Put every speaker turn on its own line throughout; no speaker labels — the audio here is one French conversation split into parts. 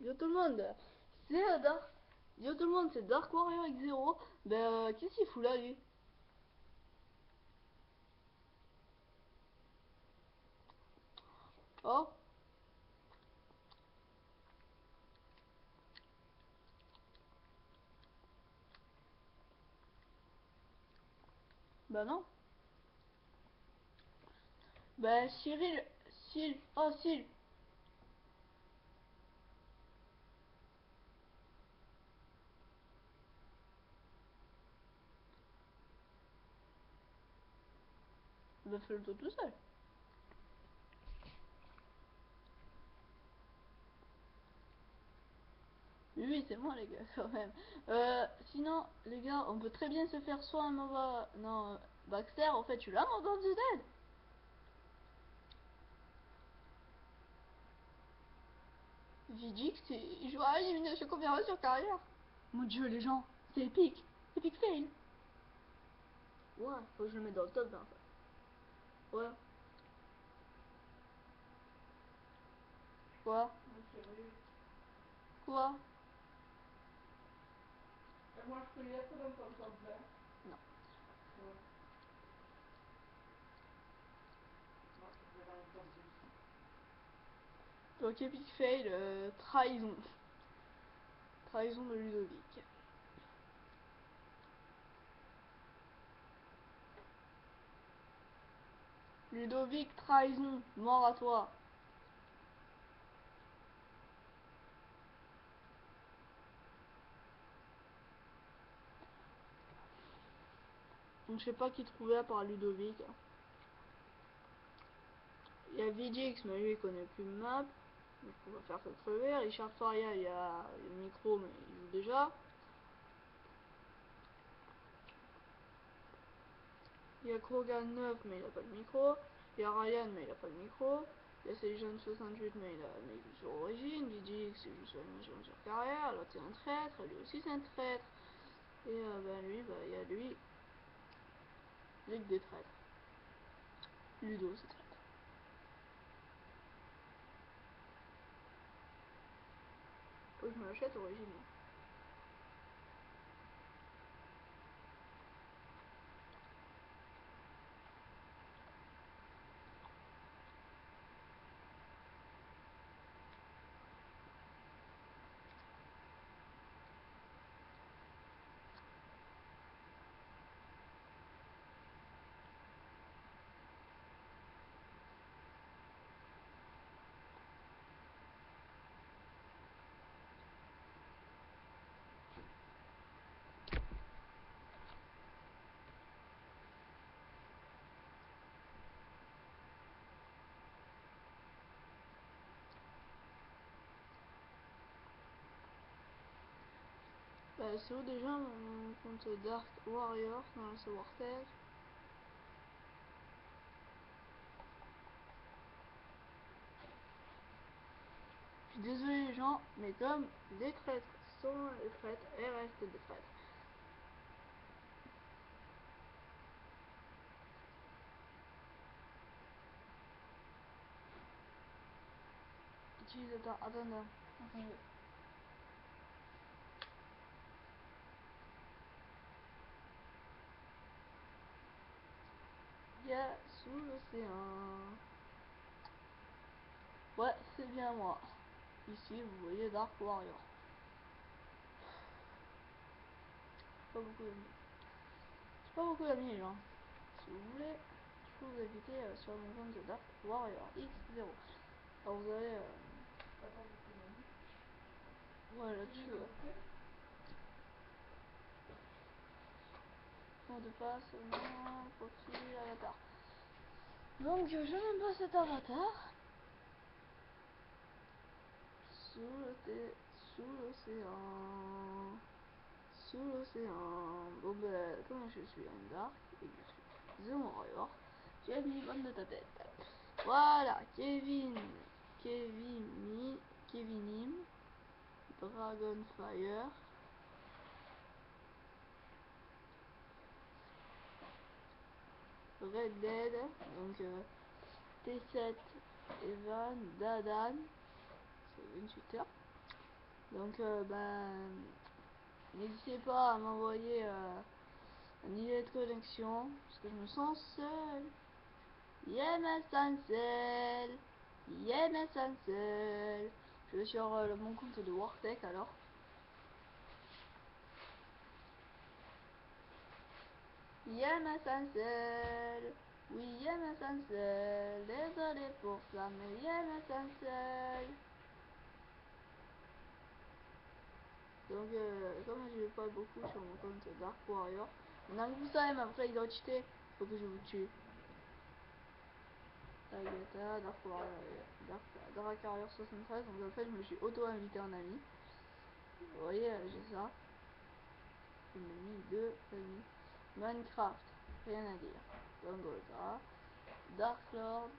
Yo tout le monde, c'est Dark. Yo tout le monde, c'est Dark Warrior X0. Qu'est-ce qu'il fout là, lui? Oh, bah non. Bah Cyril, oh Sil. Bah fais-le toi tout seul. Oui, c'est moi les gars, quand même. Sinon, les gars, on peut très bien se faire soit un MOBA... Non, Baxter, en fait, tu l'as mon dans Dead. VGX, il joue à élimination confirmation carrière. Mon dieu, les gens, c'est épique. Epic fail. Ouais, faut que je le mette dans le top 20. Ouais. Quoi? Quoi?
Moi, je peux les mettre dans ton top 20.
Non.
Ouais. Moi, je peux les dans le top 10.
Donc Epic Fail, trahison. Trahison de Ludovic. Ludovic, trahison, mort à toi. Donc je sais pas qui trouver à part Ludovic. Il y a VGX, mais lui il connaît plus le map. Donc on va faire que crever. Richard Faria, il y a le micro, mais il joue déjà. Il y a Krogan 9, mais il a pas le micro. Il y a Ryan, mais il a pas le micro. Il y a Céline 68, mais il joue sur Origine. VGX, il joue sur Animation sur Carrière. L'autre c'est un traître, lui aussi c'est un traître. Et lui, il y a lui. Ligue des traîtres. Ludo, c'est traître. Faut que je me l'achète Origine. C'est où déjà mon compte Dark Warrior dans ce Warteg? Je suis désolé les gens, mais comme les traîtres sont les traîtres et restent des traîtres. Utilisateur, attendez. Il y a sous l'océan. Ouais, c'est bien moi. Ici, vous voyez Dark Warrior. Pas beaucoup d'amis. J'ai pas beaucoup d'amis, les gens. Si vous voulez, je peux vous inviter sur mon compte Dark Warrior X0. Alors vous avez... ouais, là-dessus. Mot de passe, non, profil, avatar. Donc, je n'aime pas cet avatar. Sous l'océan. Sous l'océan. Bon, comme je suis un Dark et que je suis The Warrior, j'ai mis bonne de ta tête. Voilà, Kevinim, Dragonfire, Red Dead, donc T7, Evan, Dadan, c'est 28 heures. Donc ben n'hésitez pas à m'envoyer un idée de connexion parce que je me sens seul. Je me sens seul. Je me sens seul. Je vais sur mon compte de Wartech alors. Je me sens seul. Oui, je me sens seul. Désolé pour ça, mais je me sens seul. Donc, comme je vais pas beaucoup sur mon compte Dark Warrior, maintenant que vous savez ma vraie identité, faut que je vous tue. Agatha, Dark Warrior, Dark Warrior 73. Donc en fait, je me suis auto-invité en ami. Vous voyez, j'ai ça. Une ami, deux amis. Minecraft, rien à dire. Gangolza, Dark Lord,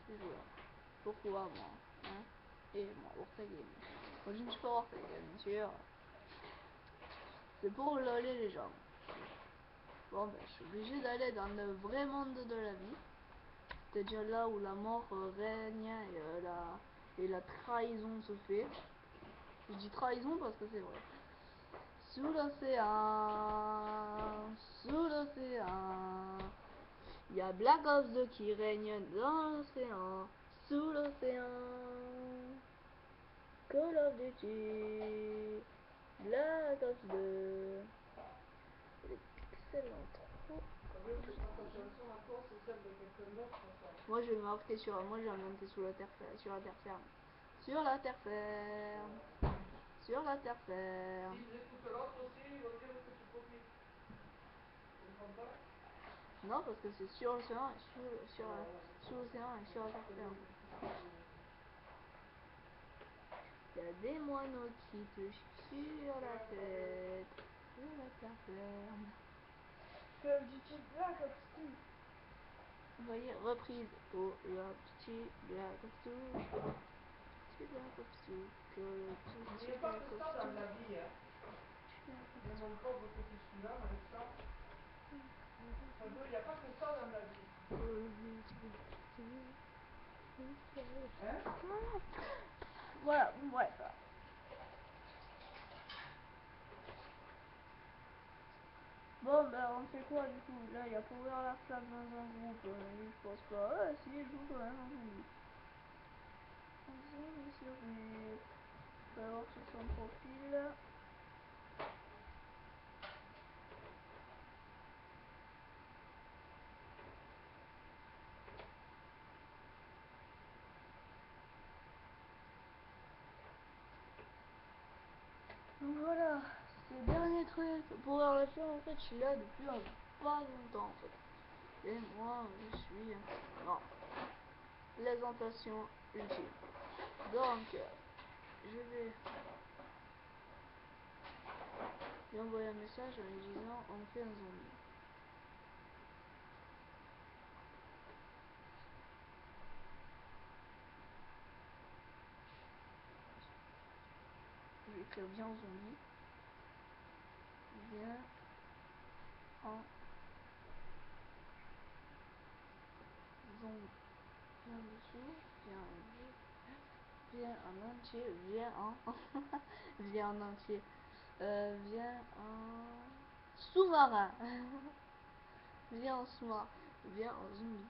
joueur. Pourquoi moi, hein? Et moi, Wartag Gaming. Moi je ne suis pas Wartag, bien sûr. C'est pour loler les gens. Bon ben, je suis obligé d'aller dans le vrai monde de la vie. C'est-à-dire là où la mort règne et la trahison se fait. Je dis trahison parce que c'est vrai. Sous l'océan, il y a Black Ops 2 qui règne dans l'océan, sous l'océan. Call of Duty, Black Ops 2. Les pixels en trop. Moi je vais marquer sur. Moi je vais monter sur la terre ferme. Sur la terre ferme. Sur la terre ferme. Sur la terre ferme.
S'ils écoutent l'autre aussi, ils vont dire que tu copies. Tu comprends pas?
Non, parce que c'est sur l'océan et sur l'océan et sur la terre ferme. Il y a des moineaux qui te chient sur la tête. Sur la terre ferme.
Call of Duty Black Ops 2.
Vous voyez, reprise pour la petite Black Ops 2. Petit Black Ops 2.
Il n'y a pas que ça dans la vie, hein. Mais mon pauvre petit celui-là, avec ça. Ça veut, il n'y a pas que ça dans la vie. Hein?
Voilà, bref. Bon, ben on fait quoi du coup? Là, il y a pour ouvrir la flamme dans un groupe. Je pense pas. Ah, si, je joue quand même en zombie. En zombie sur lui. On va voir sur son profil. Donc voilà, c'est le dernier truc. Pour la fin, en fait, je suis là depuis pas longtemps en fait. Et moi, je suis non, présentation ultime. Donc, je vais lui envoyer un message en lui disant on fait un zombie. Je vais écrire viens en zombie. Viens en zombie. Viens dessous, viens en entier, viens en viens en entier. Viens en sous-marin. Viens en sous-marin. Viens en zombie.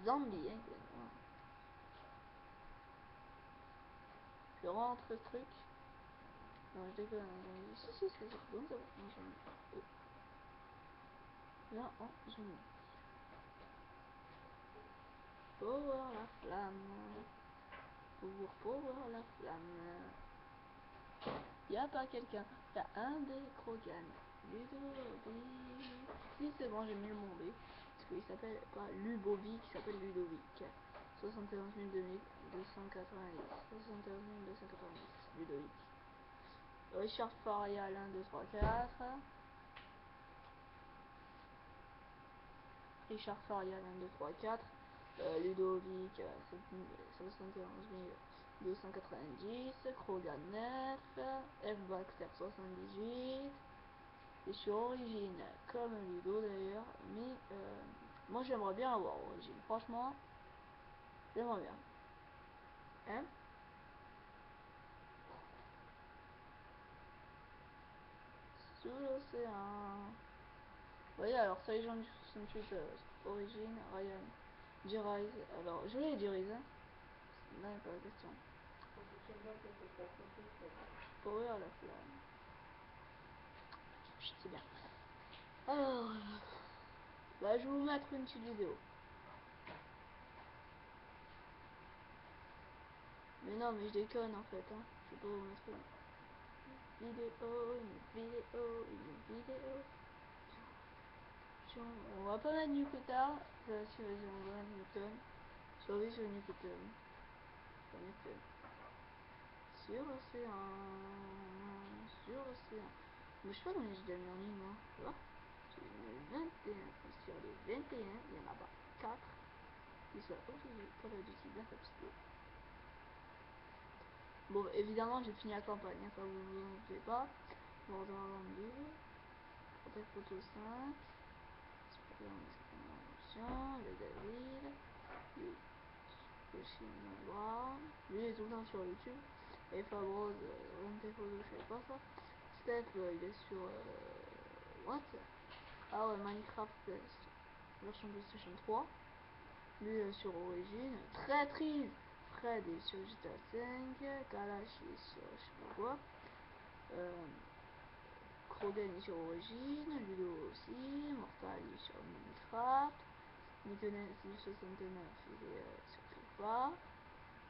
Zombie, hein, je vais rentrer ce truc. Non, je déconne, un zombie. Si, c'est bon, ça va, un zombie. Oh. Viens en zombie. Pour voir la flamme. Pour voir la flamme. Y'a pas quelqu'un. Y'a un des Krogan. Ludovic. Si, c'est bon, j'ai mis le mon B. Parce qu'il s'appelle pas Lubovic, il s'appelle Ludovic. 71 290. 71 290. Ludovic. Richard Farial 1, 2, 3, 4. Richard Farial 1, 2, 3, 4. Ludovic 71 290. Krogan 9. F Baxter 78. Je suis Origine comme Ludo d'ailleurs. Mais moi j'aimerais bien avoir Origine. Franchement, tellement bien. Hein? Sous l'océan. Oui, alors ça, les gens du 68, origine, Ryan, Jirise. Alors, je l'ai Jirise, hein. Là, n'est pas la question. Power à la flamme. C'est bien. Alors, bah, je vais vous mettre une petite vidéo. Mais non, mais je déconne en fait, hein. Je vais pas vous mettre une vidéo. On va pas mettre Newcota. Si, vas-y, on va mettre Newton. Survie sur Newton. Sur l'océan. Mais je sais pas combien j'ai déjà mis en ligne, moi. Tu vois? J'ai mis 21. Sur les 21, il y en a pas 4 qui sont Call of Duty Black Ops 2. Bon, évidemment, j'ai fini la campagne, hein, ça vous en doutez pas. Borderlands 2. Protect Photo 5. Le David. Le chinois. Lui, il est tout le temps sur YouTube. Et Fabrose, Renté Photo, je sais pas ça. Steph, il est sur. What? Ah ouais, Minecraft version PlayStation 3. Lui sur Origin. Très triste. Fred est sur GTA 5. Kalash est sur je sais pas quoi. Krogan est sur Origin. Ludo aussi. Mortal est sur Minecraft. Nicolas 69 il est sur FIFA.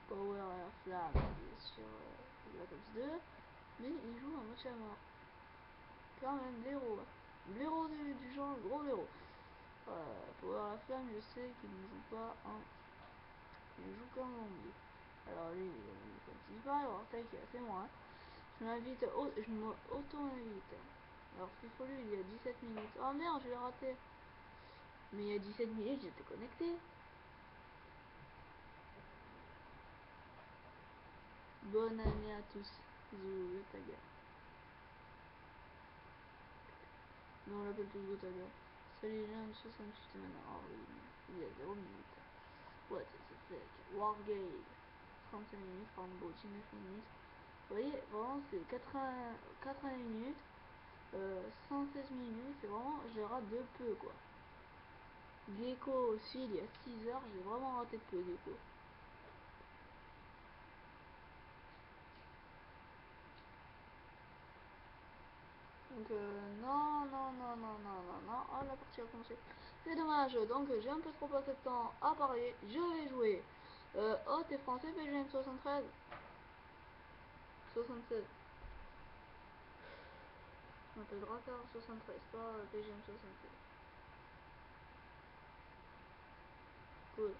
Power à la flamme il est sur Black Ops 2. Mais il joue un match à mort. Quand même blaireau. Blaireau du genre gros blaireau. Power à la flamme, je sais qu'il ne joue pas en. Il joue qu'en zombie. Alors lui, il continue pas. Alors taille qui a fait moins. Je m'invite, je m'auto-invite. Alors FIFO lui, il y a 17 minutes. Oh merde, je l'ai raté. Mais il y a 17 minutes, j'étais connecté. Bonne année à tous. Zou Taga. Non, on l'appelle tous Taga. Salut les jeunes, 68 maintenant. Oh oui, il y a 0 minutes. What is it fake? Wargame. 35 minutes, Rambo, 19 minutes. Vous voyez, vraiment, c'est 80 minutes. 116 minutes, c'est vraiment, je rate de peu, quoi. Gecko aussi, il y a 6 heures, j'ai vraiment raté de peu, Gecko. Donc non. Oh, la partie a commencé. C'est dommage. Donc j'ai un peu trop passé de temps à parler. Je vais jouer. Oh, t'es français, PGM 73 76. On m'appelle Dracard 73, pas PGM 76. Cool.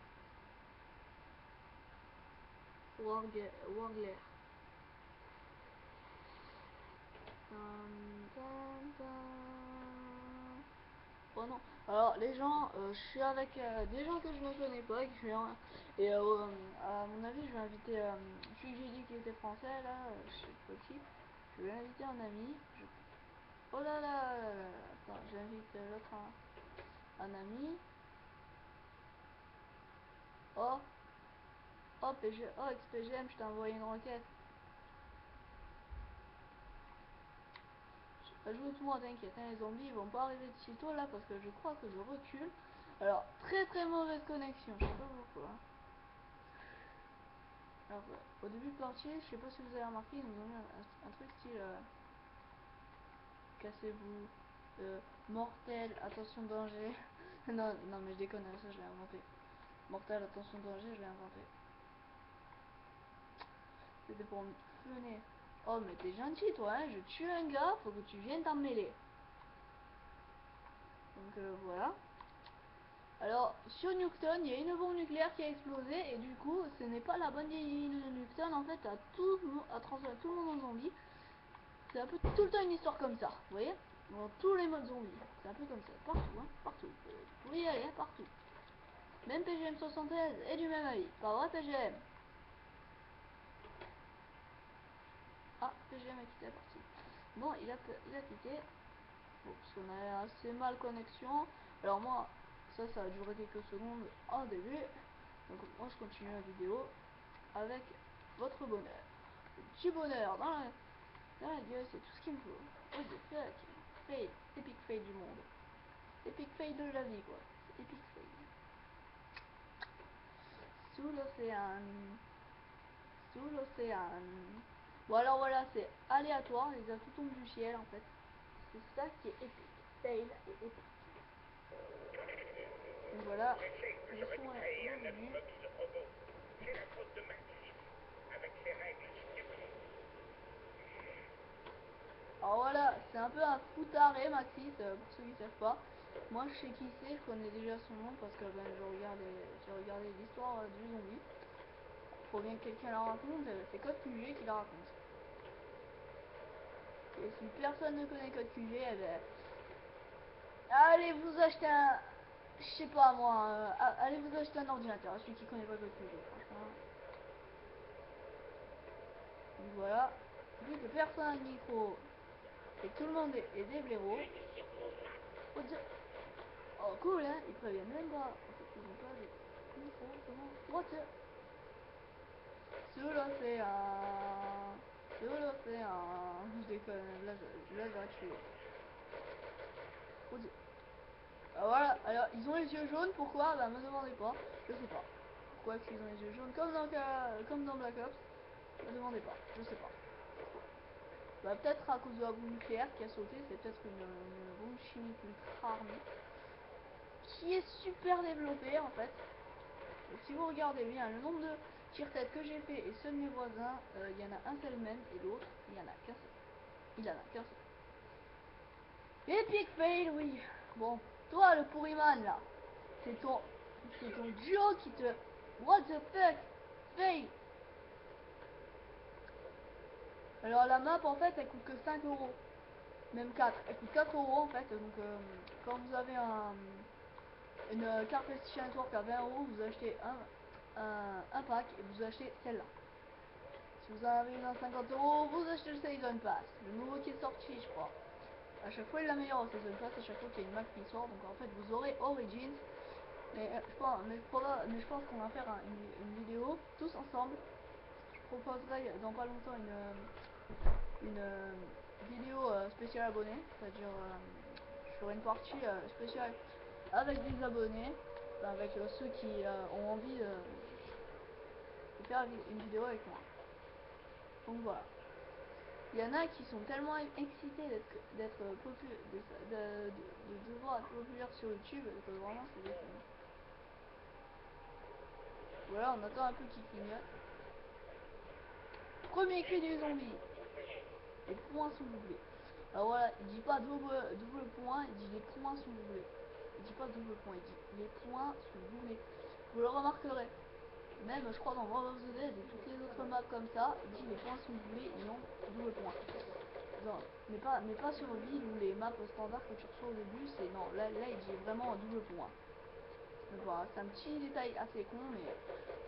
Wangler. Oh non. Alors les gens, je suis avec des gens que je ne connais pas, et à mon avis je vais inviter celui que j'ai dit qui était français là, je sais pas qui. Je vais inviter un ami. Oh là, attends, j'invite l'autre un ami. Oh, XPGM, je t'ai envoyé une requête. Ajoute-moi, t'inquiète, hein, les zombies ils vont pas arriver de sitôt là parce que je crois que je recule. Alors, très mauvaise connexion, je sais pas pourquoi. Alors, au début de partie, je sais pas si vous avez remarqué, ils nous ont mis un truc style cassez-vous, mortel, attention danger. non, mais je déconne, ça je l'ai inventé. Mortel, attention danger, je l'ai inventé. C'était pour me funner. Oh, mais t'es gentil toi, hein, je tue un gars, faut que tu viennes t'en mêler. Donc voilà. Alors, sur Newton, il y a une bombe nucléaire qui a explosé, et du coup, ce n'est pas la bonne vieille Newton, en fait, à transformer tout le monde en zombie. C'est un peu tout le temps une histoire comme ça, vous voyez? Dans tous les modes zombies. C'est un peu comme ça, partout, hein, partout. Vous pouvez y aller, hein, partout. Même PGM 76 est du même avis. Pas vrai, PGM? Ah, PGM a quitté la partie. Bon, il a quitté. Bon, parce qu'on a assez mal connexion. Alors moi, ça a duré quelques secondes au début. Donc moi je continue la vidéo avec votre bonheur. Le petit bonheur dans la gueule, c'est tout ce qu'il me faut. Oh the fuck. Fail, epic fail du monde. Epic fail de la vie quoi. C'est epic fail. Sous l'océan. Sous l'océan. Bon alors voilà, c'est aléatoire, les atouts tombent du ciel en fait. C'est ça qui est épique. Fail et épique. Donc voilà, le son est revenu. Alors voilà, c'est un peu un foutaré Maxis, pour ceux qui savent pas. Moi je sais qui c'est, je connais déjà son nom parce que ben, j'ai regardé l'histoire du zombie. Faut bien que quelqu'un la raconte, c'est Code QG qui la raconte. Et si personne ne connaît Code QG, eh ben, allez vous acheter un... Je sais pas moi, allez vous acheter un ordinateur, celui qui connaît pas Code QG, franchement. Donc voilà, vu que personne n'a le micro et que tout le monde est des blaireaux, faut dire... Oh cool hein, ils préviennent même pas. En fait ils ont pas de micro, comment... What the... Sous l'océan, sous l'océan, je déconne, là j'aurais tué. Voilà, alors ils ont les yeux jaunes, pourquoi? Bah me demandez pas, je sais pas. Pourquoi est-ce qu'ils ont les yeux jaunes comme dans Black Ops? Me demandez pas, je sais pas. Bah peut-être à cause de la bombe nucléaire qui a sauté, c'est peut-être une bombe chimique ultra armée. Qui est super développée en fait. Et si vous regardez bien le nombre de tire-tête que j'ai fait et ceux de mes voisins, il y en a un seul même et l'autre, il y en a qu'un seul. Il en a qu'un seul. Epic fail, oui. Bon, toi le pourriman là, c'est ton duo qui te... What the fuck? Fail. Alors la map en fait elle coûte que 5 euros. Même 4. Elle coûte 4 euros en fait. Donc quand vous avez une carte PlayStation Network à 20 euros, vous achetez un pack et vous achetez celle-là. Si vous en avez une à 50 euros, vous achetez le Season Pass. Le nouveau qui est sorti, je crois. À chaque fois il l'améliore au Season Pass, à chaque fois qu'il y a une map qui sort. Donc en fait vous aurez Origins. Mais je pense qu'on va faire une vidéo tous ensemble. Je proposerai dans pas longtemps une vidéo spéciale abonné, c'est-à-dire je ferai une partie spéciale avec des abonnés, avec ceux qui ont envie de faire une vidéo avec moi. Donc voilà. Il y en a qui sont tellement excités d'être de devoir être populaire sur YouTube que vraiment c'est des cons. Voilà, on attend un peu qu'il clignote. Premier cri du zombie. Les points sont doublés. Alors voilà, il dit pas double point, il dit les points sont doublés. Il dit pas double point, il dit les points sont doublés. Vous le remarquerez. Même je crois dans World of the Dead et toutes les autres maps comme ça, il dit les points sont doublés et non double point. Non, mais pas sur ville ou les maps standards que tu reçois au début, c'est non, là il dit vraiment double point. Donc voilà, c'est un petit détail assez con, mais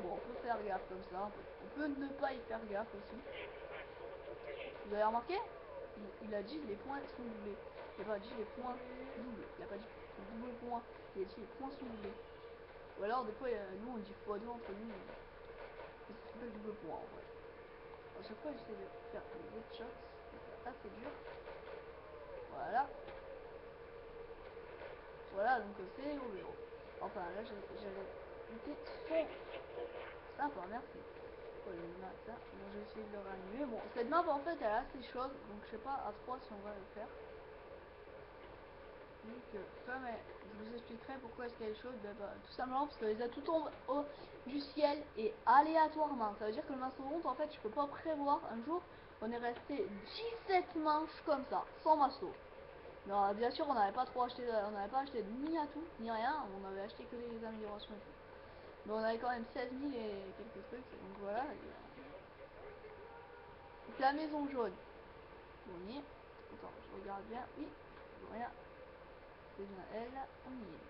bon, on peut faire gaffe comme ça, on peut ne pas y faire gaffe aussi. Vous avez remarqué? Il a dit les points sont doublés. Il n'a pas dit les points doubles. Il n'a pas dit double point. Il a dit les points sont doublés. Ou alors des fois nous on dit x2 entre nous. Ça s'appelle double point en vrai. À chaque fois j'essaie de faire des headshots. C'est assez dur. Voilà. Voilà donc c'est les gros héros. Enfin là j'avais été son. Sympa, merci. Oh, le matin. Bon, j'ai essayé de le réanimer. Bon, cette map en fait elle est assez chaude, donc je sais pas à 3 si on va le faire. Vu que, comme je vous expliquerai pourquoi est-ce qu'elle est chaude, bah, tout simplement parce que les atouts tombent du ciel et aléatoirement. Ça veut dire que le mastodonte, en fait, je peux pas prévoir. Un jour, on est resté 17 manches comme ça, sans masto. Non, bien sûr, on n'avait pas trop acheté, on n'avait pas acheté ni atout, ni rien. On avait acheté que des améliorations et tout. Mais on avait quand même 16 000 et quelques trucs, donc voilà. Donc la maison jaune, on y est. Attends, je regarde bien. Oui, rien. C'est bien elle, on y est.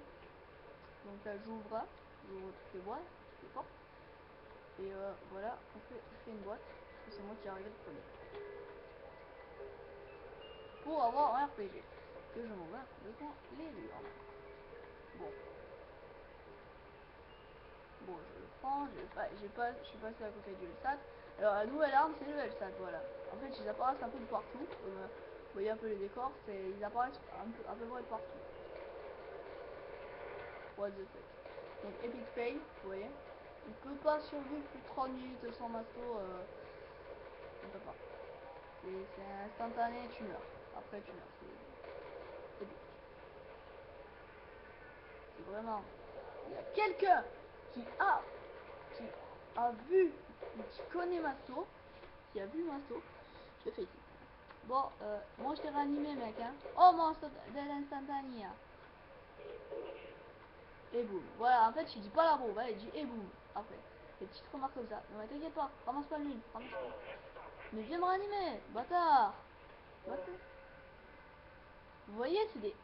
Donc là j'ouvre toutes les boîtes, toutes les portes. Et voilà, je fais une boîte. C'est moi qui arrive le premier. Pour avoir un RPG. Que je m'en vais complètement les rues. Bon. Bon, je le prends, je suis passé à côté du LSAT. Alors la nouvelle arme c'est le LSAT, voilà. En fait ils apparaissent un peu de partout, comme vous voyez un peu les décors, ils apparaissent à peu près de partout. What the fuck. Donc Epic Fail, vous voyez. Il peut pas survivre plus de 30 minutes sans masto, il peut pas. C'est instantané, tu meurs. Après tu meurs, c'est épique. C'est vraiment... Il y a quelqu'un qui a vu, qui connaît Masto, qui a vu Masto, je fais ici. Bon, moi je t'ai réanimé mec, hein. Oh mon instantané. Et boum. Voilà, en fait il dit pas la bombe, il dit et boum. Après, des petites remarques comme ça. Non mais t'inquiète pas, ramasse pas l'une, ramasse pas. Mais viens me réanimer, bâtard. Vous voyez, c'est des...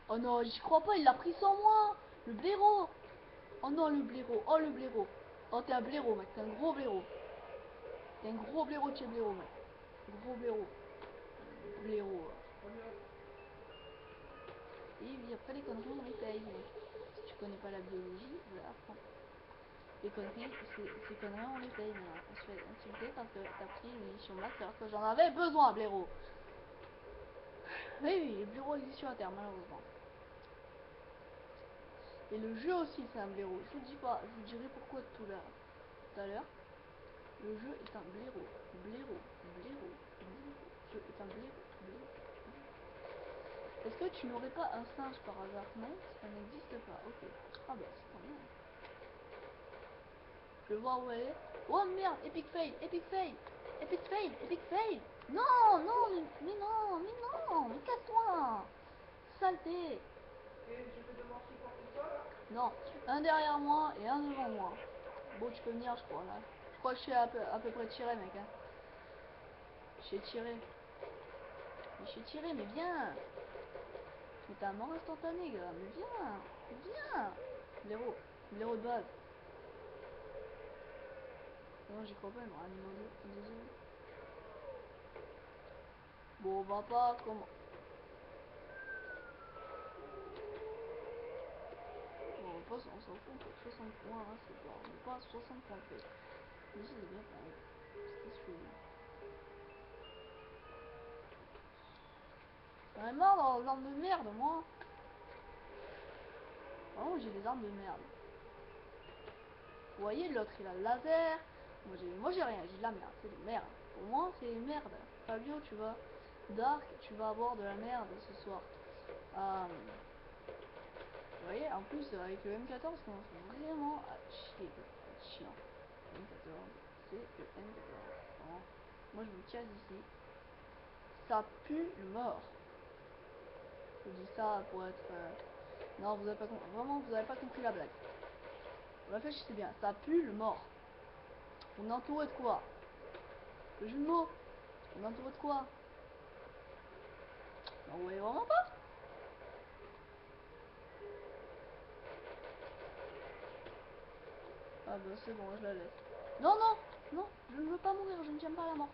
Oh non, j'y crois pas, il l'a pris sans moi. Le blaireau. Oh non, le blaireau. Oh, le blaireau. Oh, t'es un blaireau, mec. T'es un gros blaireau. T'es un gros blaireau de chez blaireau, mec. Gros blaireau. Blaireau. Et oui, après les conneries, on les paye. Donc, si tu connais pas la biologie, voilà, apprends. Les conneries, ces conneries, on les paye maintenant. On se fait insulter parce que t'as pris une munition max alors que j'en avais besoin, blaireau. Oui, le blaireau existe sur la terre, malheureusement. Et le jeu aussi, c'est un blaireau. Je vous dis pas, je vous dirai pourquoi tout à l'heure. Le jeu est un blaireau. Blaireau. Blaireau. Le jeu est un blaireau. Est-ce que tu n'aurais pas un singe par hasard? Non, ça n'existe pas. Ok. Ah bah c'est pas bien. Je vais voir où elle est. Oh merde, epic fail, epic fail, epic fail, epic fail. Non, non, mais non, mais non, mais casse-toi. Saleté.
Et je vais devoir supporter ça là?
Non, un derrière moi et un devant moi. Bon, tu peux venir, je crois, là. Je crois que je suis à peu près tiré, mec, hein. J'ai tiré. Mais j'ai tiré, mais viens. Mais t'as un mort instantané, gars. Mais viens. Viens. Blaireau. Blaireau de base. Non, j'y crois pas, il me réanime un deuxième. Bon, on va pas comment... Bon, on s'en fout, on fait 60 points, hein, c'est pas... On n'est pas à 60 points près. Mais c'est bien quand même. C'était celui-là. J'en ai marre dans les armes de merde, moi. Vraiment, j'ai des armes de merde. Vous voyez, l'autre, il a le laser. Moi, j'ai rien, j'ai de la merde. C'est de merde. Pour moi, c'est merde. Fabio, tu vas... Dark, tu vas avoir de la merde ce soir. Vous voyez, en plus, avec le M14, commence vraiment à chier. À être chiant. Le M14, c'est le M14. Bon. Moi, je me casse d'ici. Ça pue le mort. Je vous dis ça pour être... Non, vous avez pas compris. Vraiment, vous avez pas compris la blague. Réfléchissez bien. Ça pue le mort. On est entouré de quoi? Le jeu de mots. On est entouré de quoi? Non, vous voyez vraiment pas? Ah bah c'est bon, je la laisse. Non, non, non, je ne veux pas mourir, je ne tiens pas à la mort.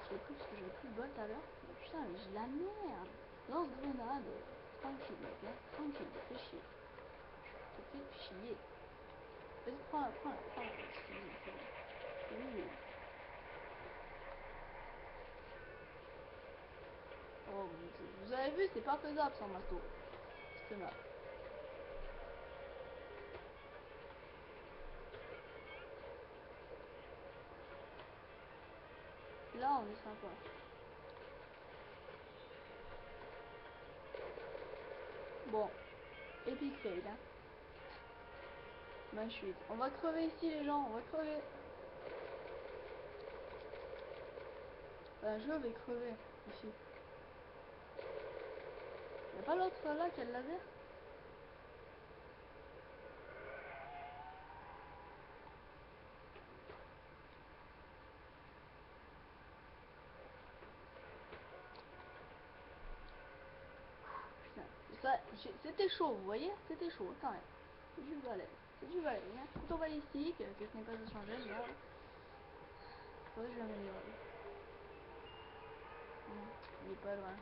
Je l'ai pris parce que j'avais plus de bol tout à l'heure. Mais putain, mais j'ai la merde. Lance grenade. Tranquille, mec, hein. Tranquille, fais chier. Ça fait chier. Vas-y, prends-la, prends-la, prends-la. C'est bon, c'est bon. Oui. Oh mon dieu. Vous avez vu, c'est pas faisable sans masto. C'est mal. Là, on est sympa. Bon. Epic fail, hein. Ma chute. On va crever ici, les gens. On va crever. Je vais crever. Ici. Y'a pas l'autre là qui a le laser? C'était chaud, vous voyez? C'était chaud quand même. C'est du balai. C'est du balai. Hein. Couteau balistique, que ce n'est pas à changer, merde. Faudrait que je l'améliorer. Il est pas loin.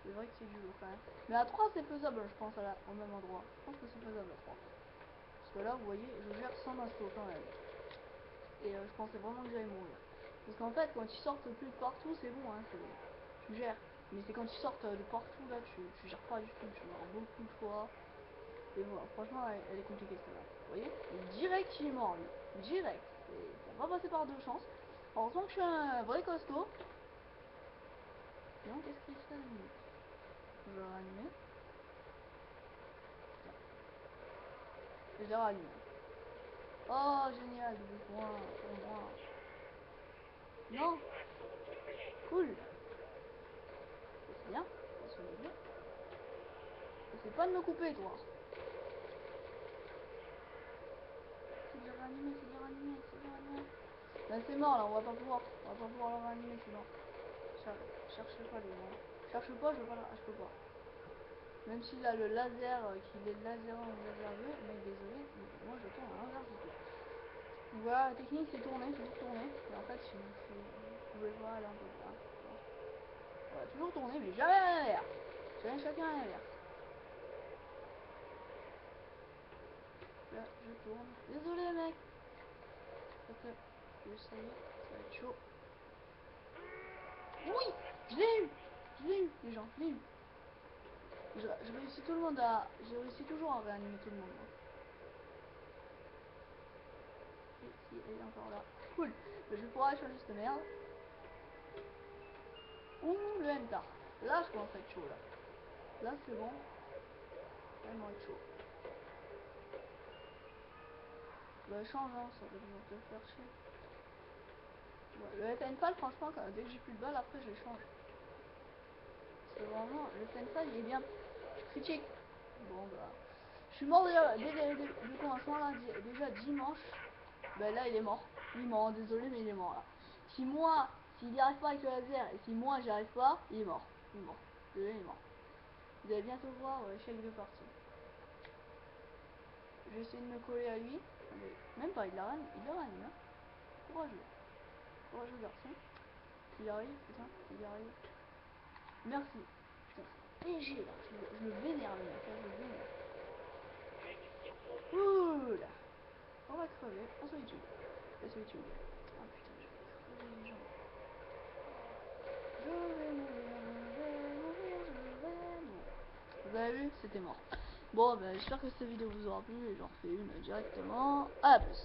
C'est vrai que c'est du lourd quand même. Mais à 3 c'est faisable, je pense, au même endroit. Je pense que c'est faisable à 3. Parce que là, vous voyez, je gère sans assaut quand même. Et je pensais vraiment que j'allais mourir. Parce qu'en fait, quand ils sortent plus de partout, c'est bon, hein, tu gères. Mais c'est quand ils sortent de partout, là, tu gères pas du tout. Tu meurs beaucoup de fois. Et voilà, franchement, elle est compliquée celle-là. Vous voyez, direct, il est mort, lui. Direct. Ça va passer par 2 chances. Heureusement que je suis un vrai costaud. Non, qu'est-ce qu'il fait là, lui? Je vais le ranimer. Je l'ai rallumé. Oh, génial, double point pour moi. Non. Cool. C'est bien. C'est bien. Essaie pas de me couper, toi. C'est bien ranimé, c'est bien ranimé, c'est bien ranimé. Ben c'est mort là, on va pas pouvoir le ranimer, c'est mort. Cherchez pas les gens. Cherche pas, je peux pas. Même s'il a le laser, qu'il est laser 1 ou laser 2, mec désolé, mais moi je tourne à l'inverse du tout. Voilà, la technique c'est tourner, toujours tourner. Et en fait, si vous pouvez voir, elle est un peu là. Voilà, toujours tourner, mais jamais à l'inverse. Jamais chacun à l'inverse. Là, je tourne. Désolé mec. Parce que je vais essayer, ça va être chaud. Oui, je l'ai eu. Je l'ai eu, les gens, je l'ai eu. Je réussis tout le monde à... Je réussis toujours à réanimer tout le monde. Si, elle est encore là. Cool. Je vais pouvoir changer cette merde. Ouh, le MTA. Là, je commence à être chaud, là. Là, c'est bon. Vraiment être chaud. Bah, change, hein, ça va devoir te faire chier. Ouais, le FN-FAL, franchement, dès que j'ai plus de balles, après, je change. C'est vraiment... Le FN-FAL, il est bien. Je critique. Bon, bah... Je suis mort dès le commencement, là, déjà dimanche. Bah, là, il est mort. Il est mort, désolé, mais il est mort, là. S'il n'y arrive pas avec le laser, et si moi, j'y arrive pas, il est mort. Il est mort. Désolé, il est mort. Vous allez bientôt voir échec de partie. Je vais essayer de me coller à lui. Même pas, il le ranime, hein. Courageux. Courageux garçon. Il arrive, putain, il arrive. Merci. Putain, c'est léger là. Je le vénère le mec, là, je le vénère. Ouh là. On va crever en solitude. La solitude. Ah putain, je vais crever les gens. Je vais mourir, je vais mourir. Vous avez vu, c'était mort. Bon, bah, j'espère que cette vidéo vous aura plu et j'en refais une directement. À plus.